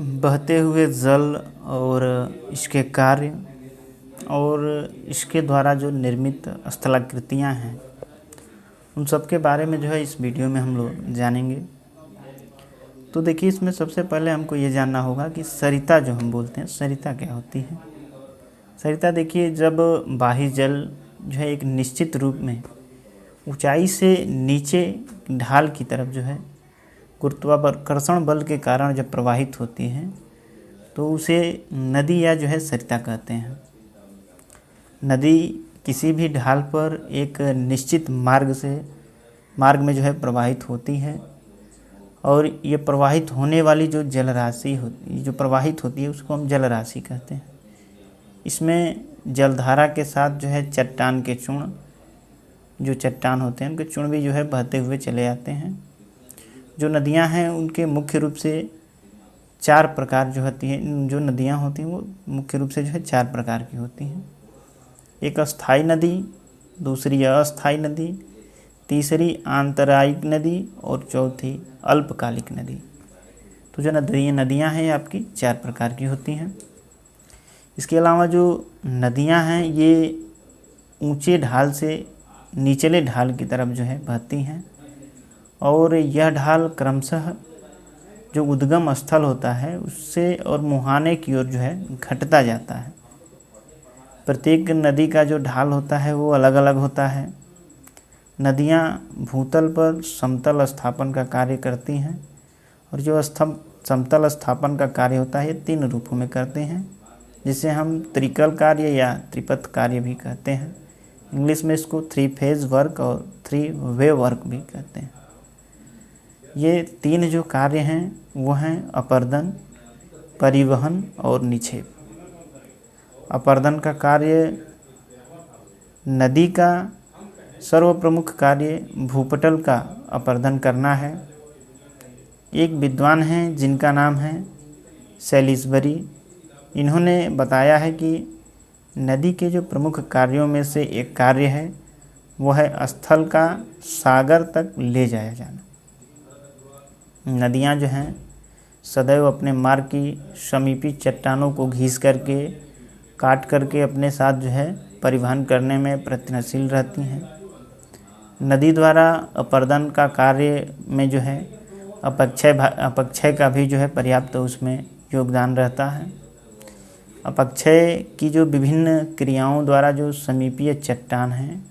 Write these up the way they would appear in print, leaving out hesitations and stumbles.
बहते हुए जल और इसके कार्य और इसके द्वारा जो निर्मित स्थलाकृतियाँ हैं, उन सब के बारे में जो है इस वीडियो में हम लोग जानेंगे। तो देखिए, इसमें सबसे पहले हमको ये जानना होगा कि सरिता जो हम बोलते हैं, सरिता क्या होती है। सरिता देखिए, जब बाह्य जल जो है एक निश्चित रूप में ऊंचाई से नीचे ढाल की तरफ जो है गुरुत्वाकर्षण बल के कारण जब प्रवाहित होती है तो उसे नदी या जो है सरिता कहते हैं। नदी किसी भी ढाल पर एक निश्चित मार्ग में जो है प्रवाहित होती है, और ये प्रवाहित होने वाली जो जलराशि होती, जो प्रवाहित होती है, उसको हम जलराशि कहते हैं। इसमें जलधारा के साथ जो है चट्टान के चूर्ण, जो चट्टान होते हैं उनके चूर्ण भी जो है बहते हुए चले आते हैं। जो नदियां हैं उनके मुख्य रूप से 4 प्रकार जो होती हैं, जो नदियां होती हैं वो मुख्य रूप से जो है 4 प्रकार की होती हैं। एक स्थायी नदी, दूसरी अस्थायी नदी, तीसरी आंतरायिक नदी और चौथी अल्पकालिक नदी। तो जो नदियां हैं आपकी 4 प्रकार की होती हैं। इसके अलावा जो नदियां हैं ये ऊंचे ढाल से निचले ढाल की तरफ जो है बहती हैं, और यह ढाल क्रमशः जो उद्गम स्थल होता है उससे और मुहाने की ओर जो है घटता जाता है। प्रत्येक नदी का जो ढाल होता है वो अलग अलग होता है। नदियाँ भूतल पर समतल स्थापन का कार्य करती हैं, और जो समतल स्थापन का कार्य होता है ये 3 रूपों में करते हैं, जिसे हम त्रिकल कार्य या त्रिपथ कार्य भी कहते हैं। इंग्लिश में इसको 3 फेज वर्क और 3 वे वर्क भी कहते हैं। ये 3 जो कार्य हैं वो हैं अपर्दन, परिवहन और निक्षेप। अपर्दन का कार्य, नदी का सर्वप्रमुख कार्य भूपटल का अपर्दन करना है। एक विद्वान हैं जिनका नाम है सैलिसबरी। इन्होंने बताया है कि नदी के जो प्रमुख कार्यों में से एक कार्य है वो है स्थल का सागर तक ले जाया जाना। नदियाँ जो हैं सदैव अपने मार्ग की समीपी चट्टानों को घिस करके, काट करके अपने साथ जो है परिवहन करने में प्रयत्नशील रहती हैं। नदी द्वारा अपर्दन का कार्य में जो है अपक्षय का भी जो है पर्याप्त उसमें योगदान रहता है। अपक्षय की जो विभिन्न क्रियाओं द्वारा जो समीपीय चट्टान हैं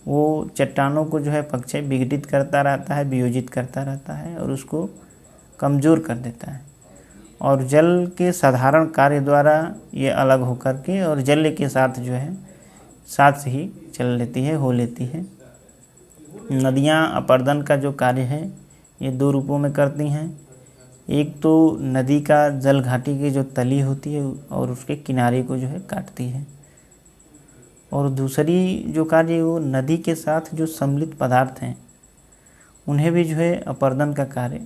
वो चट्टानों को जो है अपक्षय विघटित करता रहता है, वियोजित करता रहता है और उसको कमज़ोर कर देता है। और जल के साधारण कार्य द्वारा ये अलग होकर के और जल के साथ जो है साथ ही चल लेती है, हो लेती है। नदियाँ अपर्दन का जो कार्य है ये 2 रूपों में करती हैं। एक तो नदी का जल घाटी की जो तली होती है और उसके किनारे को जो है काटती है, और दूसरी जो कार्य वो नदी के साथ जो सम्मिलित पदार्थ हैं उन्हें भी जो है अपर्दन का कार्य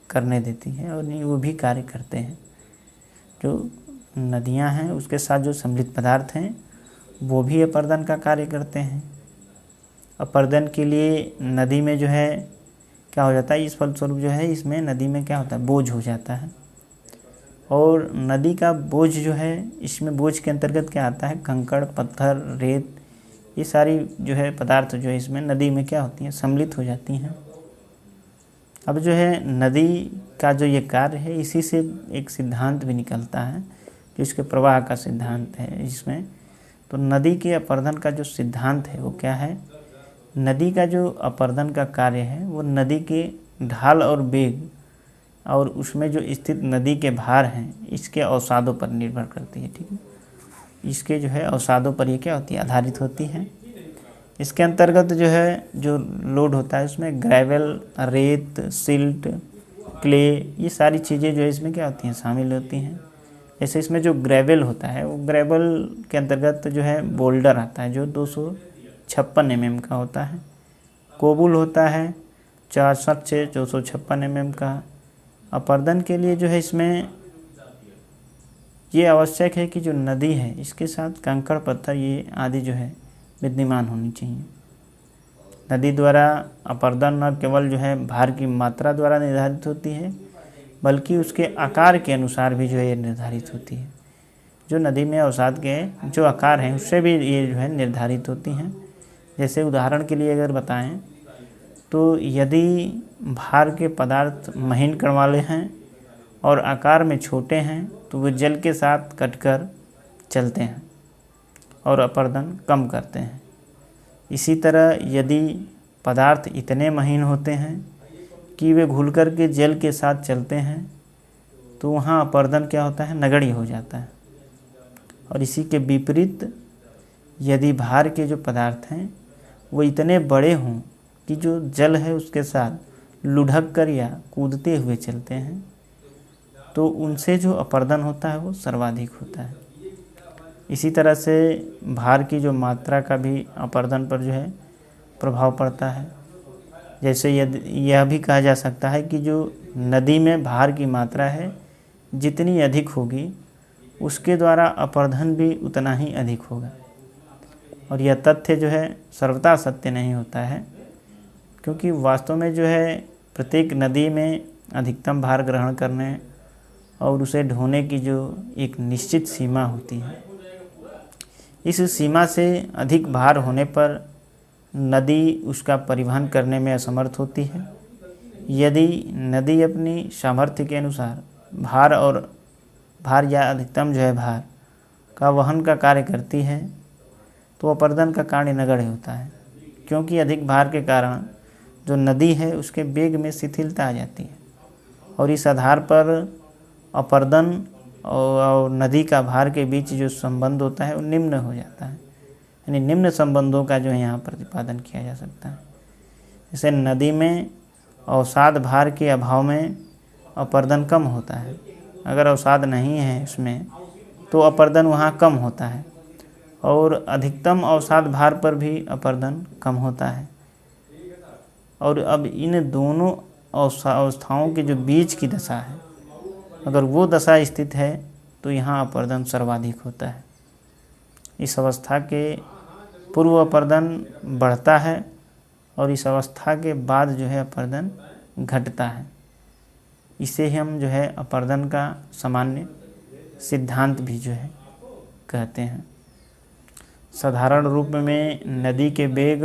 करने देती है, और वो भी कार्य करते हैं। जो नदियां हैं उसके साथ जो सम्मिलित पदार्थ हैं वो भी अपर्दन का कार्य करते हैं। अपर्दन के लिए नदी में जो है क्या हो जाता है, इस फलस्वरूप जो है इसमें नदी में क्या होता है, बोझ हो जाता है। और नदी का बोझ जो है, इसमें बोझ के अंतर्गत क्या आता है, कंकड़, पत्थर, रेत, ये सारी जो है पदार्थ जो है इसमें नदी में क्या होती हैं, सम्मिलित हो जाती हैं। अब जो है नदी का जो ये कार्य है इसी से एक सिद्धांत भी निकलता है जो इसके प्रवाह का सिद्धांत है इसमें। तो नदी के अपर्दन का जो सिद्धांत है वो क्या है, नदी का जो अपर्दन का कार्य है वो नदी के ढाल और वेग और उसमें जो स्थित नदी के भार हैं इसके अवसादों पर निर्भर करती है। ठीक है, इसके जो है अवसादों पर ये क्या होती है, आधारित होती है। इसके अंतर्गत जो है जो लोड होता है उसमें ग्रेवल, रेत, सिल्ट, क्ले, ये सारी चीज़ें जो है इसमें क्या होती हैं, शामिल होती हैं। जैसे इसमें जो ग्रेवल होता है वो ग्रेवल के अंतर्गत जो है बोल्डर आता है जो 256 mm का होता है। कोबुल होता है 64 से 256 mm का। अपर्दन के लिए जो है इसमें ये आवश्यक है कि जो नदी है इसके साथ कंकड़, पत्थर ये आदि जो है विद्यमान होनी चाहिए। नदी द्वारा अपर्दन न केवल जो है भार की मात्रा द्वारा निर्धारित होती है बल्कि उसके आकार के अनुसार भी जो है ये निर्धारित होती है। जो नदी में अवसाद के जो आकार हैं उससे भी ये जो है निर्धारित होती हैं। जैसे उदाहरण के लिए अगर बताएं तो यदि भार के पदार्थ महीन कण वाले हैं और आकार में छोटे हैं तो वे जल के साथ कटकर चलते हैं और अपर्दन कम करते हैं। इसी तरह यदि पदार्थ इतने महीन होते हैं कि वे घुल कर के जल के साथ चलते हैं तो वहाँ अपर्दन क्या होता है, नगण्य हो जाता है। और इसी के विपरीत यदि भार के जो पदार्थ हैं वो इतने बड़े हों कि जो जल है उसके साथ लुढ़क कर या कूदते हुए चलते हैं तो उनसे जो अपर्दन होता है वो सर्वाधिक होता है। इसी तरह से भार की जो मात्रा का भी अपर्दन पर जो है प्रभाव पड़ता है। जैसे यह भी कहा जा सकता है कि जो नदी में भार की मात्रा है जितनी अधिक होगी उसके द्वारा अपर्दन भी उतना ही अधिक होगा। और यह तथ्य जो है सर्वथा सत्य नहीं होता है, क्योंकि वास्तव में जो है प्रत्येक नदी में अधिकतम भार ग्रहण करने और उसे ढोने की जो एक निश्चित सीमा होती है, इस सीमा से अधिक भार होने पर नदी उसका परिवहन करने में असमर्थ होती है। यदि नदी अपनी सामर्थ्य के अनुसार भार या अधिकतम जो है भार का वहन का कार्य करती है तो अपर्दन का कार्य नगण्य होता है, क्योंकि अधिक भार के कारण जो नदी है उसके वेग में शिथिलता आ जाती है और इस आधार पर अपर्दन और नदी का भार के बीच जो संबंध होता है वो निम्न हो जाता है। यानी निम्न संबंधों का जो है यहाँ प्रतिपादन किया जा सकता है। जैसे नदी में अवसाद भार के अभाव में अपर्दन कम होता है, अगर अवसाद नहीं है इसमें तो अपर्दन वहाँ कम होता है, और अधिकतम अवसाद भार पर भी अपर्दन कम होता है। और अब इन दोनों अवस्थाओं के जो बीच की दशा है, अगर वो दशा स्थित है तो यहाँ अपर्दन सर्वाधिक होता है। इस अवस्था के पूर्व अपर्दन बढ़ता है और इस अवस्था के बाद जो है अपर्दन घटता है। इसे हम जो है अपर्दन का सामान्य सिद्धांत भी जो है कहते हैं। साधारण रूप में नदी के वेग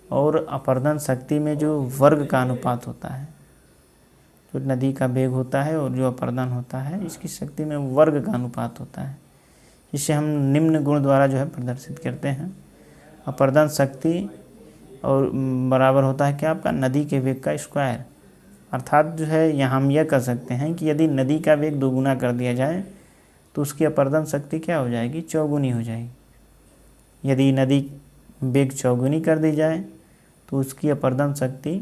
और अपर्दन शक्ति में जो वर्ग का अनुपात होता है, जो नदी का वेग होता है और जो अपर्दन होता है इसकी शक्ति में वर्ग का अनुपात होता है, जिसे हम निम्न गुण द्वारा जो है प्रदर्शित करते हैं। अपर्दन शक्ति और बराबर होता है क्या आपका, नदी के वेग का स्क्वायर। अर्थात जो है यहाँ हम यह कह सकते हैं कि यदि नदी का वेग दोगुना कर दिया जाए तो उसकी अपर्दन शक्ति क्या हो जाएगी, चौगुनी हो जाएगी। यदि नदी वेग चौगुनी कर दी जाए तो उसकी अपर्दन शक्ति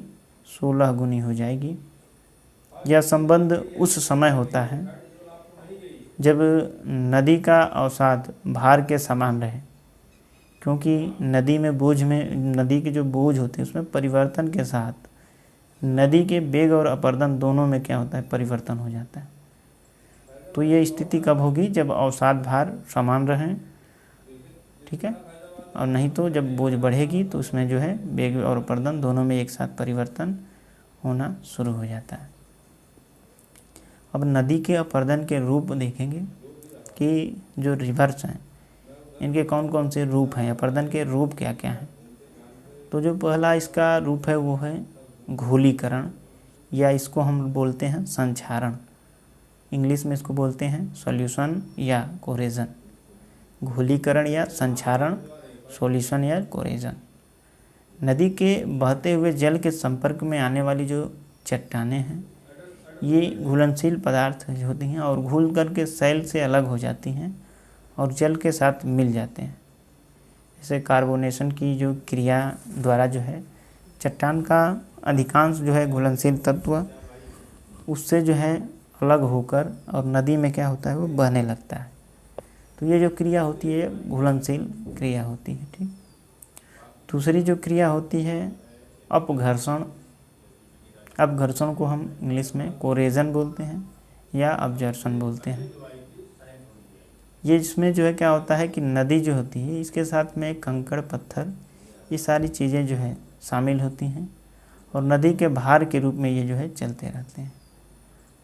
16 गुनी हो जाएगी। यह संबंध उस समय होता है जब नदी का अवसाद भार के समान रहे, क्योंकि नदी के जो बोझ होते हैं उसमें परिवर्तन के साथ नदी के वेग और अपर्दन दोनों में क्या होता है, परिवर्तन हो जाता है। तो ये स्थिति कब होगी, जब अवसाद भार समान रहें, ठीक है, और नहीं तो जब बोझ बढ़ेगी तो उसमें जो है वेग और अपर्दन दोनों में एक साथ परिवर्तन होना शुरू हो जाता है। अब नदी के अपर्दन के रूप देखेंगे कि जो रिवर्स हैं इनके कौन कौन से रूप हैं, अपर्दन के रूप क्या क्या हैं। तो जो पहला इसका रूप है वो है घोलीकरण, या इसको हम बोलते हैं संक्षारण। इंग्लिश में इसको बोलते हैं सॉल्यूशन या कोरेजन। घोलीकरण या संक्षारण, सॉल्यूशन या कोरेजन। नदी के बहते हुए जल के संपर्क में आने वाली जो चट्टानें हैं ये घुलनशील पदार्थ होती हैं और घुल करके सैल से अलग हो जाती हैं और जल के साथ मिल जाते हैं। जैसे कार्बोनेशन की जो क्रिया द्वारा जो है चट्टान का अधिकांश जो है घुलनशील तत्व उससे जो है अलग होकर और नदी में क्या होता है वो बहने लगता है। तो ये जो क्रिया होती है घुलनशील क्रिया होती है, ठीक। दूसरी जो क्रिया होती है अपघर्षण। अपघर्षण को हम इंग्लिश में कोरेजन बोलते हैं या अपजर्शन बोलते हैं। ये इसमें जो है क्या होता है कि नदी जो होती है इसके साथ में कंकड़ पत्थर ये सारी चीज़ें जो है शामिल होती हैं और नदी के भार के रूप में ये जो है चलते रहते हैं।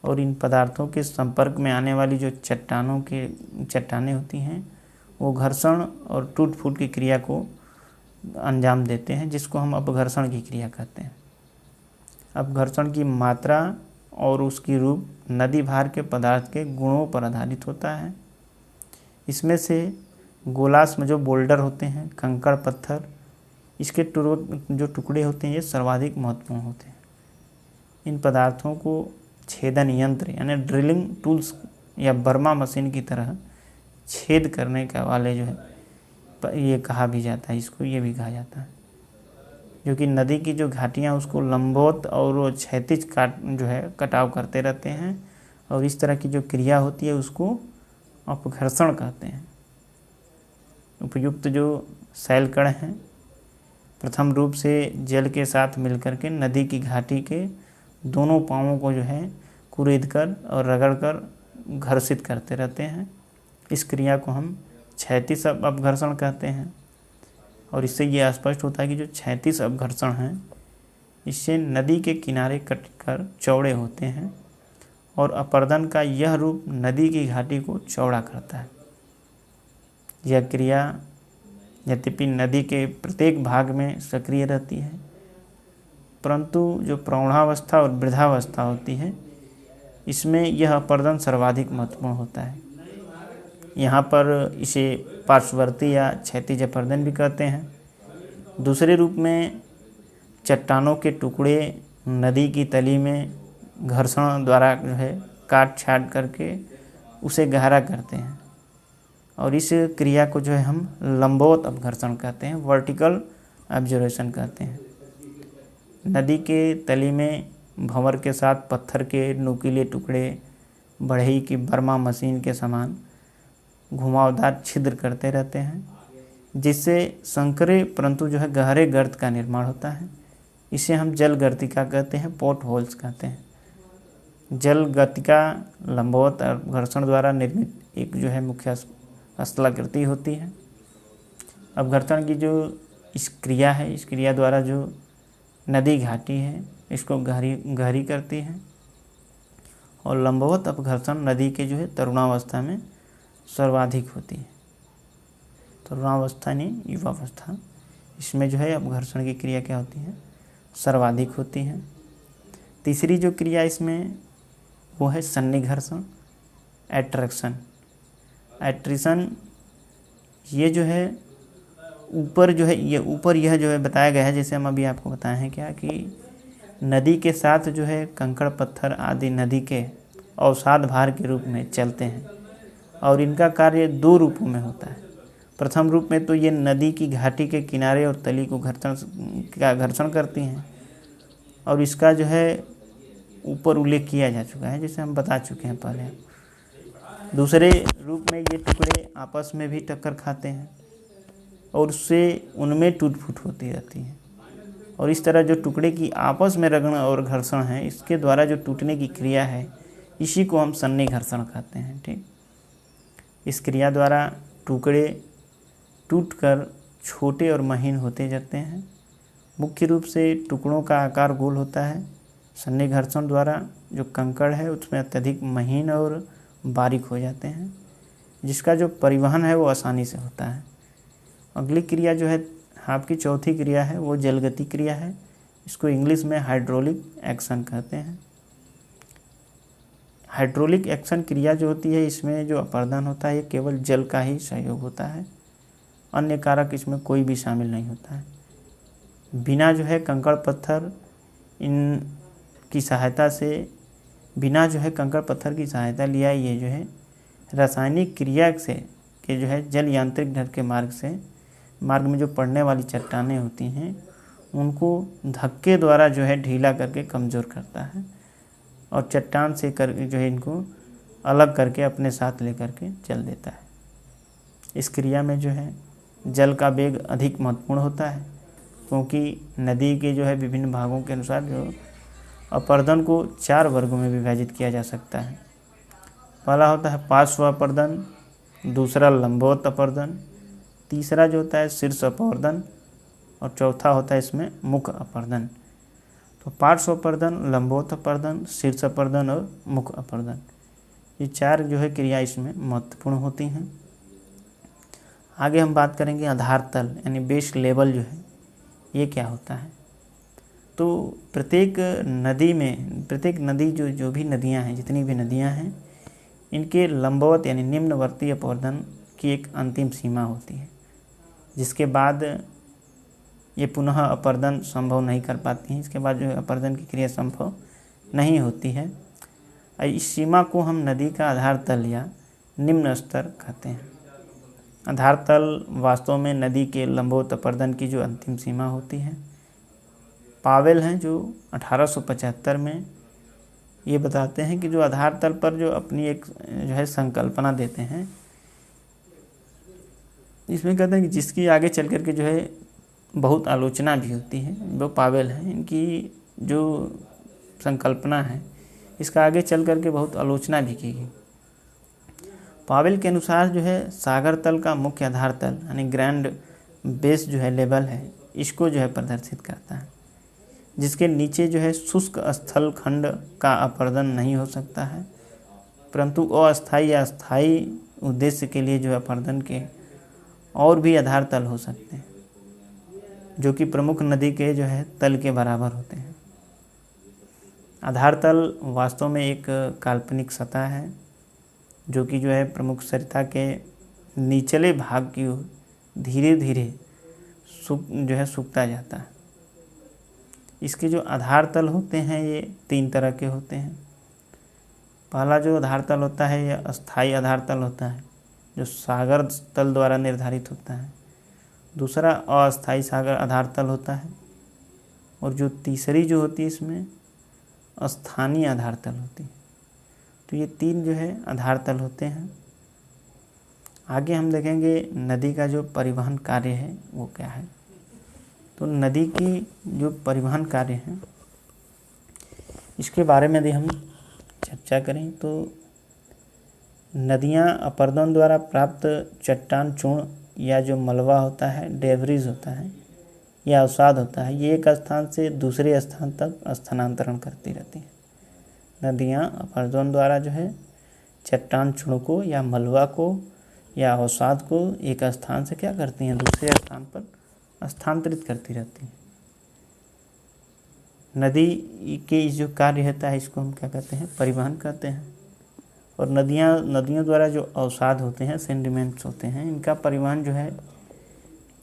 और इन पदार्थों के संपर्क में आने वाली जो चट्टानें होती हैं वो घर्षण और टूट फूट की क्रिया को अंजाम देते हैं, जिसको हम अपघर्षण की क्रिया कहते हैं। अपघर्षण की मात्रा और उसकी रूप नदी भार के पदार्थ के गुणों पर आधारित होता है। इसमें से गोलाश्म जो बोल्डर होते हैं, कंकड़ पत्थर, इसके जो टुकड़े होते हैं ये सर्वाधिक महत्वपूर्ण होते हैं। इन पदार्थों को छेदन यंत्र यानी ड्रिलिंग टूल्स या बर्मा मशीन की तरह छेद करने का वाले जो है ये कहा भी जाता है, इसको ये भी कहा जाता है, जो कि नदी की जो घाटियाँ उसको लंबवत और क्षैतिज कटाव करते रहते हैं, और इस तरह की जो क्रिया होती है उसको अपघर्षण कहते हैं। उपयुक्त जो शैल कण हैं प्रथम रूप से जल के साथ मिलकर के नदी की घाटी के दोनों पाँवों को जो है कुरेद कर और रगड़ कर घर्षित करते रहते हैं। इस क्रिया को हम क्षैतिज अपघर्षण कहते हैं। और इससे ये स्पष्ट होता है कि जो क्षैतिज अपघर्षण है इससे नदी के किनारे कटकर चौड़े होते हैं, और अपर्दन का यह रूप नदी की घाटी को चौड़ा करता है। यह क्रिया यद्यपि नदी के प्रत्येक भाग में सक्रिय रहती है, परंतु जो प्रौढ़ावस्था और वृद्धावस्था होती है इसमें यह अपर्दन सर्वाधिक महत्वपूर्ण होता है। यहाँ पर इसे पार्श्ववर्ती या क्षैतिज अपर्दन भी कहते हैं। दूसरे रूप में चट्टानों के टुकड़े नदी की तली में घर्षण द्वारा जो है काट छाट करके उसे गहरा करते हैं, और इस क्रिया को जो है हम लंबवत अपघर्षण कहते हैं, वर्टिकल एब्जॉर्प्शन कहते हैं। नदी के तली में भंवर के साथ पत्थर के नुकीले टुकड़े बढ़ई की बर्मा मशीन के समान घुमावदार छिद्र करते रहते हैं, जिससे संकरे परंतु जो है गहरे गर्त का निर्माण होता है। इसे हम जल गर्तिका कहते हैं, पोर्ट होल्स कहते हैं। जल गर्तिका लंबवत अपघर्षण द्वारा निर्मित एक जो है मुख्य स्थलाकृति होती है। अपघर्षण की जो इस क्रिया है, इस क्रिया द्वारा जो नदी घाटी है इसको गहरी करती है, और लंबवत अपघर्षण नदी के जो है तरुणावस्था में सर्वाधिक होती है। तरुणावस्था नहीं, युवावस्था, इसमें जो है अपघर्षण की क्रिया क्या होती है, सर्वाधिक होती है। तीसरी जो क्रिया इसमें वो है सन्निघर्षण, एट्रैक्शन। एट्रिशन ये जो है ऊपर जो है यह जो है बताया गया है, जैसे हम अभी आपको बताए हैं क्या कि नदी के साथ जो है कंकड़ पत्थर आदि नदी के अवसाद भार के रूप में चलते हैं, और इनका कार्य दो रूपों में होता है। प्रथम रूप में तो ये नदी की घाटी के किनारे और तली को घर्षण करती हैं, और इसका जो है ऊपर उल्लेख किया जा चुका है, जैसे हम बता चुके हैं पहले। दूसरे रूप में ये टुकड़े आपस में भी टक्कर खाते हैं, और उससे उनमें टूट फूट होती रहती है, और इस तरह जो टुकड़े की आपस में रगड़ और घर्षण है इसके द्वारा जो टूटने की क्रिया है इसी को हम सन्निघर्षण कहते हैं। ठीक, इस क्रिया द्वारा टुकड़े टूटकर छोटे और महीन होते जाते हैं। मुख्य रूप से टुकड़ों का आकार गोल होता है। सन्निघर्षण द्वारा जो कंकड़ है उसमें अत्यधिक महीन और बारीक हो जाते हैं, जिसका जो परिवहन है वो आसानी से होता है। अगली क्रिया जो है आपकी चौथी क्रिया है वो जलगति क्रिया है। इसको इंग्लिश में हाइड्रोलिक एक्शन कहते हैं। हाइड्रोलिक एक्शन क्रिया जो होती है इसमें जो अपर्दन होता है ये केवल जल का ही सहयोग होता है, अन्य कारक इसमें कोई भी शामिल नहीं होता है। बिना जो है कंकड़ पत्थर की सहायता लिया ये जो है रासायनिक क्रिया से के जो है जल यांत्रिक ढर के मार्ग में जो पड़ने वाली चट्टानें होती हैं उनको धक्के द्वारा जो है ढीला करके कमज़ोर करता है, और चट्टान से करके जो है इनको अलग करके अपने साथ लेकर के चल देता है। इस क्रिया में जो है जल का वेग अधिक महत्वपूर्ण होता है, क्योंकि नदी के जो है विभिन्न भागों के अनुसार जो अपर्दन को 4 वर्गों में विभाजित किया जा सकता है। पहला होता है पार्श्व अपर्दन, दूसरा लंबवत अपर्दन, तीसरा जो होता है शीर्ष अपर्दन, और चौथा होता है इसमें मुख अपर्दन। तो पार्श्व अपर्दन, लंबोत अपर्दन, शीर्ष अपर्दन और मुख अपर्दन, ये 4 जो है क्रिया इसमें महत्वपूर्ण होती हैं। आगे हम बात करेंगे आधार तल यानी बेस लेवल जो है ये क्या होता है। तो प्रत्येक नदी जो भी नदियां हैं, जितनी भी नदियां हैं, इनके लंबवत यानी निम्नवर्ती अपर्दन की एक अंतिम सीमा होती है, जिसके बाद ये पुनः अपर्दन संभव नहीं कर पाती हैं। इसके बाद जो है अपर्दन की क्रिया संभव नहीं होती है। इस सीमा को हम नदी का आधार तल या निम्न स्तर कहते हैं। आधार तल वास्तव में नदी के लंबवत अपर्दन की जो अंतिम सीमा होती है। पावेल हैं जो 1875 में ये बताते हैं कि जो आधार तल पर जो अपनी एक जो है संकल्पना देते हैं, इसमें कहते हैं कि जिसकी आगे चल कर के जो है बहुत आलोचना भी होती है। वो पावेल हैं, इनकी जो संकल्पना है इसका आगे चल कर के बहुत आलोचना भी की गई। पावेल के अनुसार जो है सागर तल का मुख्य आधार तल यानी ग्रैंड बेस जो है लेवल है, इसको जो है प्रदर्शित करता है, जिसके नीचे जो है शुष्क स्थल खंड का अपर्दन नहीं हो सकता है, परंतु अस्थायी या स्थायी उद्देश्य के लिए जो है अपर्दन के और भी आधार तल हो सकते हैं, जो कि प्रमुख नदी के जो है तल के बराबर होते हैं। आधार तल वास्तव में एक काल्पनिक सतह है, जो कि जो है प्रमुख सरिता के निचले भाग की ओर धीरे धीरे सूखता जाता है। इसके जो आधार तल होते हैं ये 3 तरह के होते हैं। पहला जो आधार तल होता है यह अस्थायी आधार तल होता है, जो सागर तल द्वारा निर्धारित होता है। दूसरा अस्थायी सागर आधार तल होता है, और जो तीसरी जो होती है इसमें स्थानीय आधार तल होती है। तो ये 3 जो है आधार तल होते हैं। आगे हम देखेंगे नदी का जो परिवहन कार्य है वो क्या है। तो नदी की जो परिवहन कार्य है इसके बारे में यदि हम चर्चा करें तो नदियां अपर्दन द्वारा प्राप्त चट्टान चूर्ण या जो मलबा होता है, डेब्रिज होता है या अवसाद होता है, ये एक स्थान से दूसरे स्थान तक स्थानांतरण करती रहती हैं। नदियां अपर्दन द्वारा जो है चट्टान चूर्ण को या मलबा को या अवसाद को एक स्थान से क्या करती हैं, दूसरे स्थान पर स्थानांतरित करती रहती हैं। नदी के जो कार्य होता है इसको हम क्या कहते हैं, परिवहन कहते हैं। और नदियों द्वारा जो अवसाद होते हैं, सेंडिमेंट्स होते हैं, इनका परिवहन जो है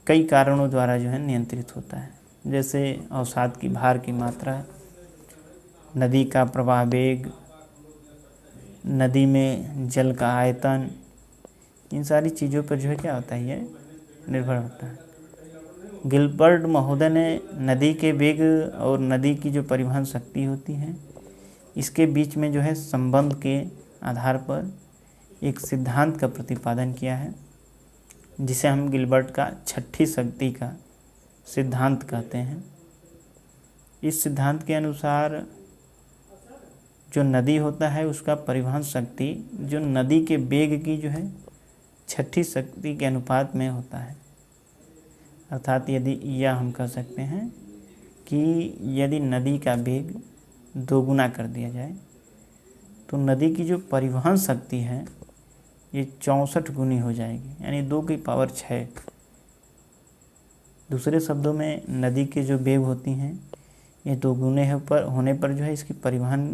कई कारणों द्वारा जो है नियंत्रित होता है। जैसे अवसाद की भार की मात्रा, नदी का प्रवाह वेग, नदी में जल का आयतन, इन सारी चीज़ों पर जो है क्या होता है, ये निर्भर होता है। गिलबर्ट महोदय ने नदी के वेग और नदी की जो परिवहन शक्ति होती है इसके बीच में जो है संबंध के आधार पर एक सिद्धांत का प्रतिपादन किया है, जिसे हम गिलबर्ट का छठी शक्ति का सिद्धांत कहते हैं। इस सिद्धांत के अनुसार जो नदी होता है उसका परिवहन शक्ति जो नदी के वेग की जो है छठी शक्ति के अनुपात में होता है। अर्थात यदि यह हम कह सकते हैं कि यदि नदी का वेग 2 गुना कर दिया जाए तो नदी की जो परिवहन शक्ति है ये 64 गुनी हो जाएगी, यानी 2 की पावर 6। दूसरे शब्दों में नदी के जो वेग होती हैं ये 2 गुने होने पर जो है इसकी परिवहन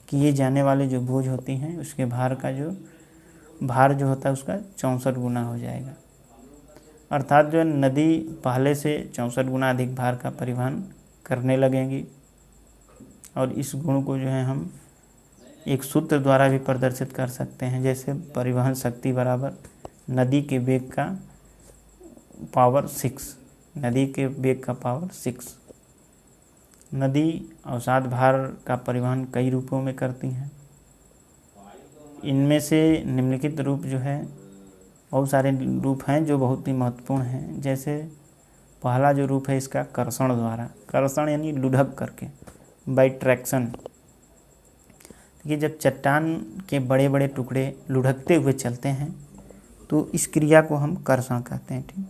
किए जाने वाले जो बोझ होती हैं उसके भार जो होता है उसका 64 गुना हो जाएगा। अर्थात जो नदी पहले से 64 गुना अधिक भार का परिवहन करने लगेंगी। और इस गुण को जो है हम एक सूत्र द्वारा भी प्रदर्शित कर सकते हैं, जैसे परिवहन शक्ति बराबर नदी के वेग का पावर 6। नदी के वेग का पावर 6। नदी अवसाद भार का परिवहन कई रूपों में करती हैं। इनमें से निम्नलिखित रूप जो है, बहुत सारे रूप हैं जो बहुत ही महत्वपूर्ण हैं। जैसे पहला जो रूप है इसका कर्षण द्वारा, कर्षण यानी लुढ़क करके, बाई ट्रैक्शन। देखिए जब चट्टान के बड़े बड़े टुकड़े लुढ़कते हुए चलते हैं तो इस क्रिया को हम कर्षण कहते हैं। ठीक,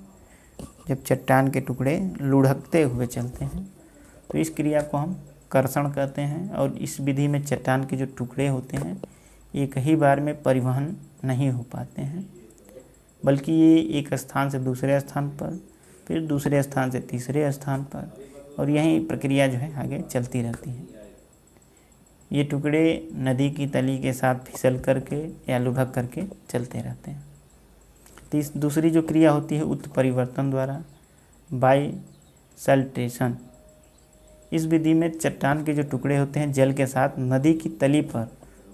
जब चट्टान के टुकड़े लुढ़कते हुए चलते हैं तो इस क्रिया को हम कर्षण कहते हैं। और इस विधि में चट्टान के जो टुकड़े होते हैं एक ही बार में परिवहन नहीं हो पाते हैं, बल्कि ये एक स्थान से दूसरे स्थान पर, फिर दूसरे स्थान से तीसरे स्थान पर, और यही प्रक्रिया जो है आगे चलती रहती है। ये टुकड़े नदी की तली के साथ फिसल करके या लुढ़क करके चलते रहते हैं। दूसरी जो क्रिया होती है उत्परिवर्तन द्वारा, बाइसल्टेशन। इस विधि में चट्टान के जो टुकड़े होते हैं जल के साथ नदी की तली पर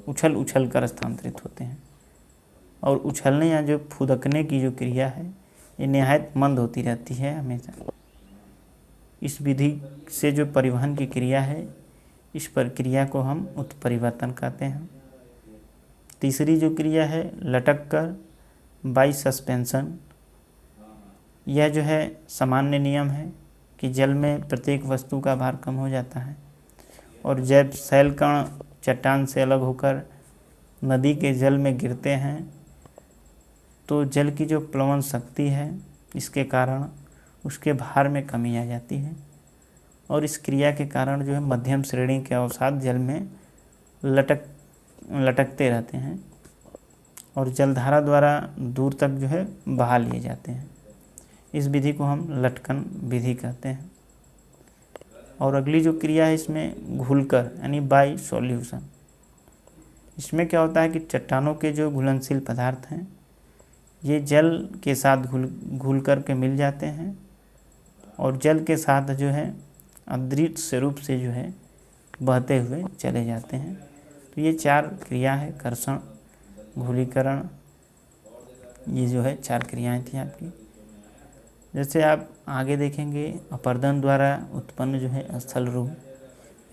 उछल उछल कर स्थानांतरित होते हैं। और उछलने या जो फुदकने की जो क्रिया है ये निहायत मंद होती रहती है हमेशा। इस विधि से जो परिवहन की क्रिया है इस प्रक्रिया को हम उत्परिवर्तन कहते हैं। तीसरी जो क्रिया है लटक कर, बाई सस्पेंशन। यह जो है सामान्य नियम है कि जल में प्रत्येक वस्तु का भार कम हो जाता है, और जब शैल कण चट्टान से अलग होकर नदी के जल में गिरते हैं तो जल की जो प्लवन शक्ति है इसके कारण उसके भार में कमी आ जाती है, और इस क्रिया के कारण जो है मध्यम श्रेणी के अवसाद जल में लटकते रहते हैं और जलधारा द्वारा दूर तक जो है बहा लिए जाते हैं। इस विधि को हम लटकन विधि कहते हैं। और अगली जो क्रिया है इसमें घुलकर यानी बाई सॉल्यूशन। इसमें क्या होता है कि चट्टानों के जो घुलनशील पदार्थ हैं ये जल के साथ घुल कर के मिल जाते हैं और जल के साथ जो है अदृश्य रूप से जो है बहते हुए चले जाते हैं। तो ये चार क्रिया है, कर्षण, घुलीकरण, ये जो है चार क्रियाएं थी आपकी। जैसे आप आगे देखेंगे अपर्दन द्वारा उत्पन्न जो है स्थल रूप,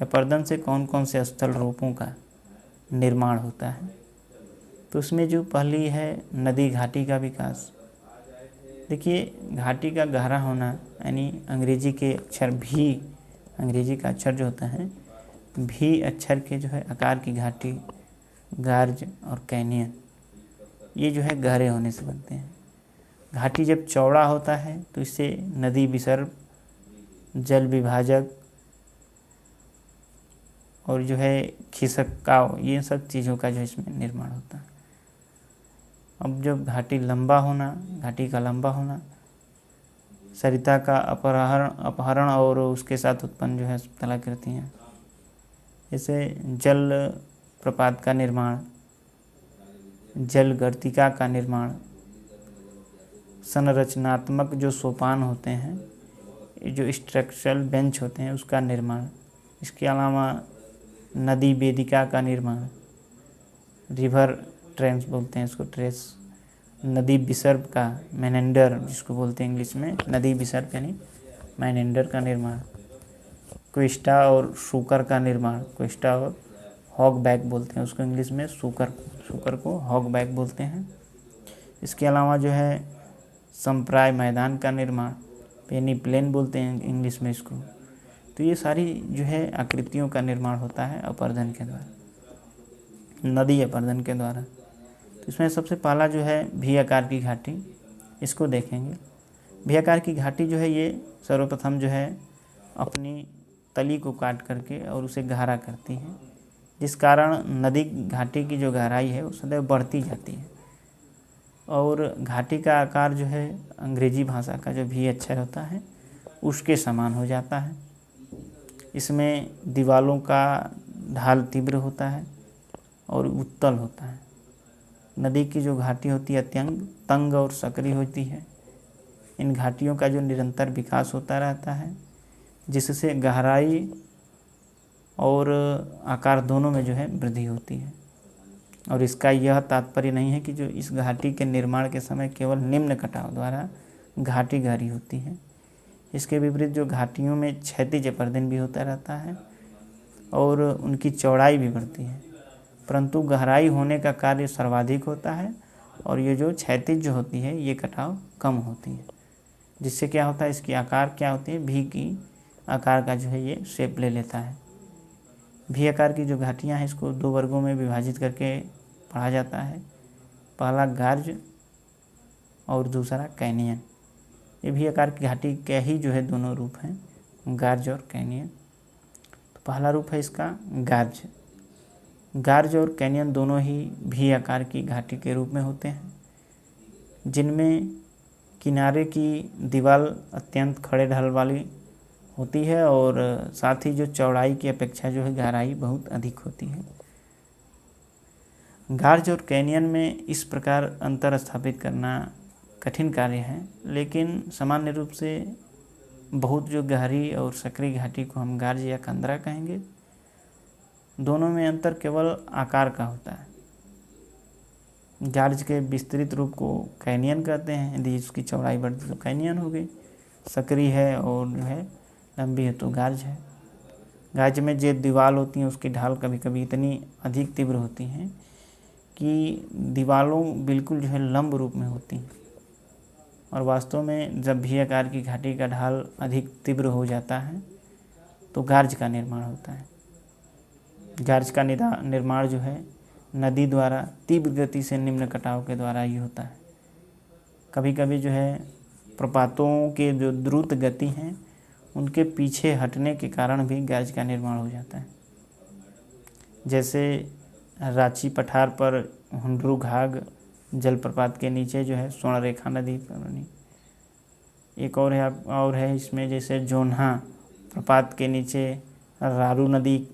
अपर्दन से कौन कौन से स्थल रूपों का निर्माण होता है। तो उसमें जो पहली है नदी घाटी का विकास। देखिए घाटी का गहरा होना यानी अंग्रेजी के अक्षर भी, अंग्रेजी का अक्षर जो होता है भी अक्षर के जो है आकार की घाटी, गार्ज और कैनियन, ये जो है गहरे होने से बनते हैं। घाटी जब चौड़ा होता है तो इससे नदी विसर्ग, जल विभाजक और जो है खिसकाव, ये सब चीज़ों का जो इसमें निर्माण होता है। अब जब घाटी का लंबा होना, सरिता का अपहरण और उसके साथ उत्पन्न जो है स्थलाकृतियाँ, जैसे जल प्रपात का निर्माण, जल गर्तिका का निर्माण, संरचनात्मक जो सोपान होते हैं, जो स्ट्रक्चरल बेंच होते हैं उसका निर्माण। इसके अलावा नदी वेदिका का निर्माण, रिवर ट्रेंस बोलते हैं इसको, ट्रेस, नदी विसर्ग का, मेनेंडर जिसको बोलते हैं इंग्लिश में, नदी विसर्ग यानी मेनेंडर का निर्माण, क्विस्टा और सूकर का निर्माण, क्विस्टा और हॉग बैक बोलते हैं उसको इंग्लिश में, सूकर को हॉग बैक बोलते हैं। इसके अलावा जो है संप्राय मैदान का निर्माण, पेनी प्लेन बोलते हैं इंग्लिश में इसको। तो ये सारी जो है आकृतियों का निर्माण होता है अपर्दन के द्वारा, नदी अपर्दन के द्वारा। तो इसमें सबसे पहला जो है भी आकार की घाटी, इसको देखेंगे। भी आकार की घाटी जो है ये सर्वप्रथम जो है अपनी तली को काट करके और उसे गहरा करती है, जिस कारण नदी घाटी की जो गहराई है वो सदैव बढ़ती जाती है। और घाटी का आकार जो है अंग्रेजी भाषा का जो भी अक्षर होता है उसके समान हो जाता है। इसमें दीवालों का ढाल तीव्र होता है और उत्तल होता है। नदी की जो घाटी होती है अत्यंत तंग और सक्रिय होती है। इन घाटियों का जो निरंतर विकास होता रहता है, जिससे गहराई और आकार दोनों में जो है वृद्धि होती है। और इसका यह तात्पर्य नहीं है कि जो इस घाटी के निर्माण के समय केवल निम्न कटाव द्वारा घाटी गहरी होती है। इसके विपरीत जो घाटियों में क्षैतिज अपर्दन भी होता रहता है और उनकी चौड़ाई भी बढ़ती है, परंतु गहराई होने का कार्य सर्वाधिक होता है और ये जो क्षैतिज जो होती है ये कटाव कम होती है। जिससे क्या होता है, इसकी आकार क्या होती है, भी की आकार का जो है ये शेप ले लेता है। भी आकार की जो घाटियाँ हैं इसको दो वर्गों में विभाजित करके पढ़ा जाता है। पहला गार्ज और दूसरा कैनियन। ये भी आकार की घाटी के ही जो है दोनों रूप हैं, गार्ज और कैनियन। तो पहला रूप है इसका गार्ज। गार्ज और कैनियन दोनों ही भी आकार की घाटी के रूप में होते हैं, जिनमें किनारे की दीवार अत्यंत खड़े ढाल वाली होती है और साथ ही जो चौड़ाई की अपेक्षा जो है गहराई बहुत अधिक होती है। गार्ज और कैनियन में इस प्रकार अंतर स्थापित करना कठिन कार्य है, लेकिन सामान्य रूप से बहुत जो गहरी और सकरी घाटी को हम गार्ज या कंदरा कहेंगे, दोनों में अंतर केवल आकार का होता है। गार्ज के विस्तृत रूप को कैनियन कहते हैं, यदि उसकी चौड़ाई बढ़ती तो कैनियन हो गई, सकरी है और जो है लंबी है तो गार्ज है। गार्ज में जो दीवार होती हैं उसकी ढाल कभी कभी इतनी अधिक तीव्र होती हैं कि दीवारों बिल्कुल जो है लंब रूप में होती हैं, और वास्तव में जब भी आकार की घाटी का ढाल अधिक तीव्र हो जाता है तो गार्ज का निर्माण होता है। गार्ज का निर्माण जो है नदी द्वारा तीव्र गति से निम्न कटाव के द्वारा ही होता है। कभी कभी जो है प्रपातों के जो द्रुत गति हैं उनके पीछे हटने के कारण भी गार्ज का निर्माण हो जाता है। जैसे रांची पठार पर हुंडरू घाघ जलप्रपात के नीचे जो है स्वर्णरेखा नदी बनी। एक और है इसमें, जैसे जोन्हा प्रपात के नीचे रारू नदी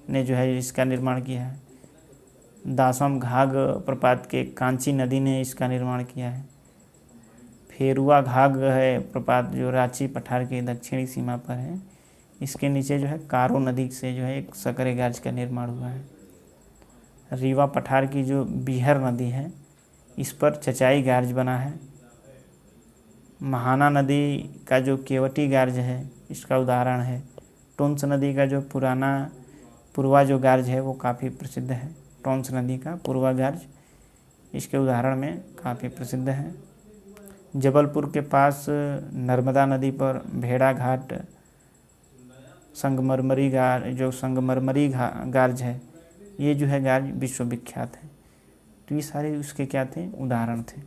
ने जो है इसका निर्माण किया है। दासम घाघ प्रपात के कांची नदी ने इसका निर्माण किया है। फेरुआ घाघ है प्रपात जो रांची पठार की दक्षिणी सीमा पर है, इसके नीचे जो है कारो नदी से जो है एक सकरे गार्ज का निर्माण हुआ है। रीवा पठार की जो बिहर नदी है इस पर चचाई गार्ज बना है। महाना नदी का जो केवटी गार्ज है इसका उदाहरण है। टोंस नदी का जो पूर्वा जो गार्ज है वो काफ़ी प्रसिद्ध है। टोंस नदी का पूर्वा गार्ज इसके उदाहरण में काफ़ी प्रसिद्ध है। जबलपुर के पास नर्मदा नदी पर भेड़ा घाट संगमरमरी गार्ज है, ये जो है गार्ज विश्व विख्यात है। तो ये सारे उसके क्या थे, उदाहरण थे।